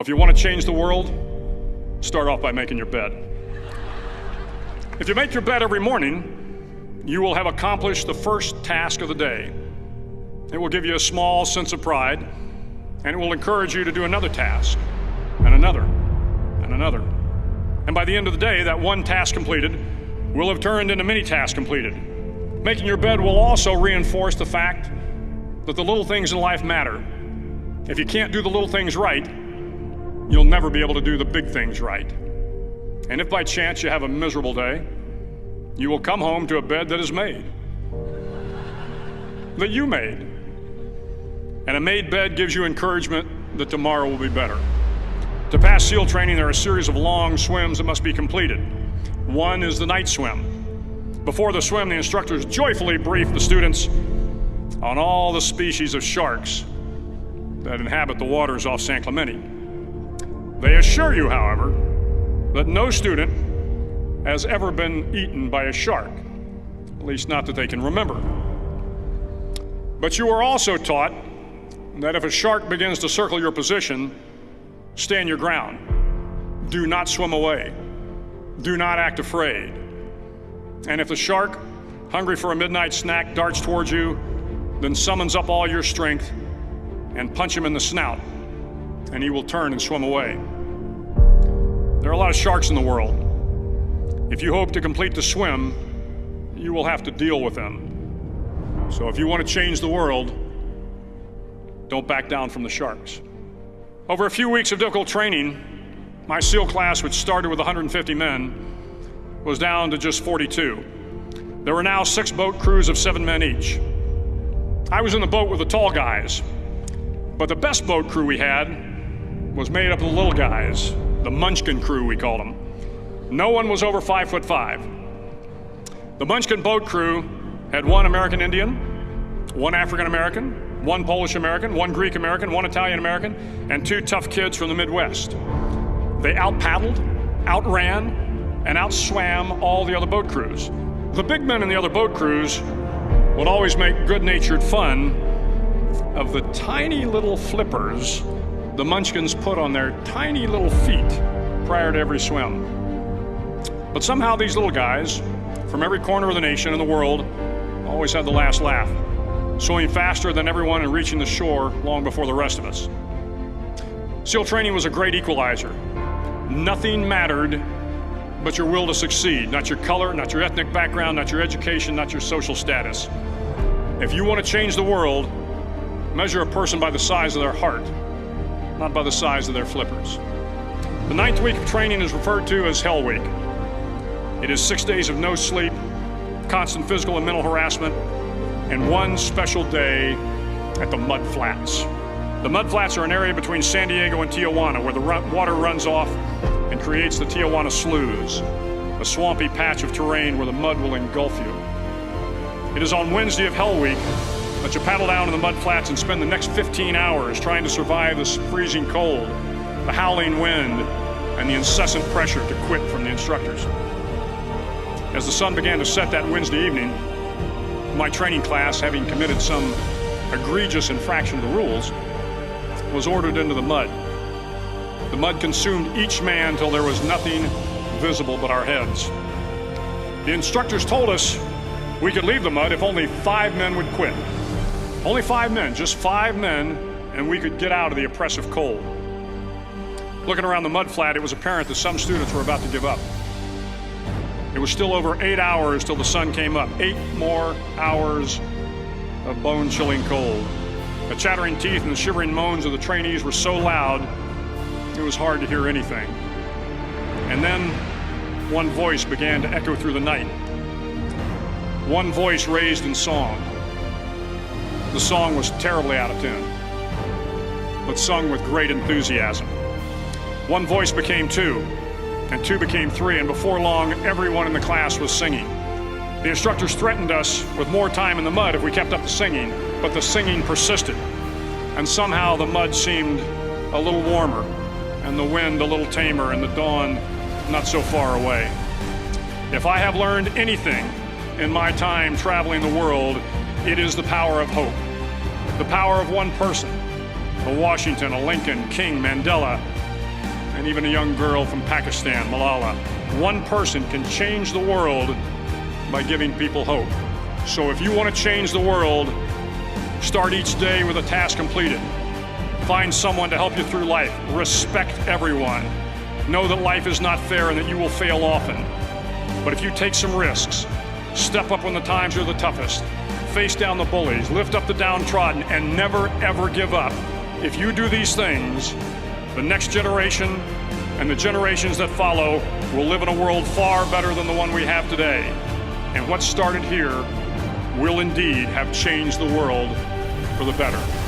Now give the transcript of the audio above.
If you want to change the world, start off by making your bed. If you make your bed every morning, you will have accomplished the first task of the day. It will give you a small sense of pride, and it will encourage you to do another task, and another, and another. And by the end of the day, that one task completed will have turned into many tasks completed. Making your bed will also reinforce the fact that the little things in life matter. If you can't do the little things right, you'll never be able to do the big things right. And if by chance you have a miserable day, you will come home to a bed that is made, that you made. And a made bed gives you encouragement that tomorrow will be better. To pass SEAL training, there are a series of long swims that must be completed. One is the night swim. Before the swim, the instructors joyfully brief the students on all the species of sharks that inhabit the waters off San Clemente. They assure you, however, that no student has ever been eaten by a shark, at least not that they can remember. But you are also taught that if a shark begins to circle your position, stand your ground. Do not swim away. Do not act afraid. And if the shark, hungry for a midnight snack, darts towards you, then summons up all your strength and punch him in the snout, and he will turn and swim away. There are a lot of sharks in the world. If you hope to complete the swim, you will have to deal with them. So if you want to change the world, don't back down from the sharks. Over a few weeks of difficult training, my SEAL class, which started with 150 men, was down to just 42. There were now 6 boat crews of 7 men each. I was in the boat with the tall guys, but the best boat crew we had was made up of the little guys, the Munchkin crew, we called them. No one was over 5'5". The Munchkin boat crew had 1 American Indian, 1 African American, 1 Polish American, 1 Greek American, 1 Italian American, and 2 tough kids from the Midwest. They out-paddled, outran, and outswam all the other boat crews. The big men in the other boat crews would always make good-natured fun of the tiny little flippers the Munchkins put on their tiny little feet prior to every swim. But somehow these little guys from every corner of the nation and the world always had the last laugh, swimming faster than everyone and reaching the shore long before the rest of us. SEAL training was a great equalizer. Nothing mattered but your will to succeed, not your color, not your ethnic background, not your education, not your social status. If you want to change the world, measure a person by the size of their heart, not by the size of their flippers. The 9th week of training is referred to as Hell Week. It is 6 days of no sleep, constant physical and mental harassment, and 1 special day at the Mud Flats. The Mud Flats are an area between San Diego and Tijuana where the water runs off and creates the Tijuana Sloughs, a swampy patch of terrain where the mud will engulf you. It is on Wednesday of Hell Week that you paddle down to the Mud Flats and spend the next 15 hours trying to survive this freezing cold, the howling wind, and the incessant pressure to quit from the instructors. As the sun began to set that Wednesday evening, my training class, having committed some egregious infraction of the rules, was ordered into the mud. The mud consumed each man till there was nothing visible but our heads. The instructors told us we could leave the mud if only 5 men would quit. Only 5 men, just 5 men, and we could get out of the oppressive cold. Looking around the mud flat, it was apparent that some students were about to give up. It was still over 8 hours till the sun came up. 8 more hours of bone-chilling cold. The chattering teeth and the shivering moans of the trainees were so loud, it was hard to hear anything. And then one voice began to echo through the night. One voice raised in song. The song was terribly out of tune, but sung with great enthusiasm. One voice became 2, and 2 became 3, and before long, everyone in the class was singing. The instructors threatened us with more time in the mud if we kept up the singing, but the singing persisted, and somehow the mud seemed a little warmer, and the wind a little tamer, and the dawn not so far away. If I have learned anything in my time traveling the world, it is the power of hope, the power of one person, a Washington, a Lincoln, King, Mandela, and even a young girl from Pakistan, Malala. One person can change the world by giving people hope. So if you want to change the world, start each day with a task completed. Find someone to help you through life. Respect everyone. Know that life is not fair and that you will fail often. But if you take some risks, step up when the times are the toughest, face down the bullies, lift up the downtrodden, and never ever give up. If you do these things, the next generation and the generations that follow will live in a world far better than the one we have today. And what started here will indeed have changed the world for the better.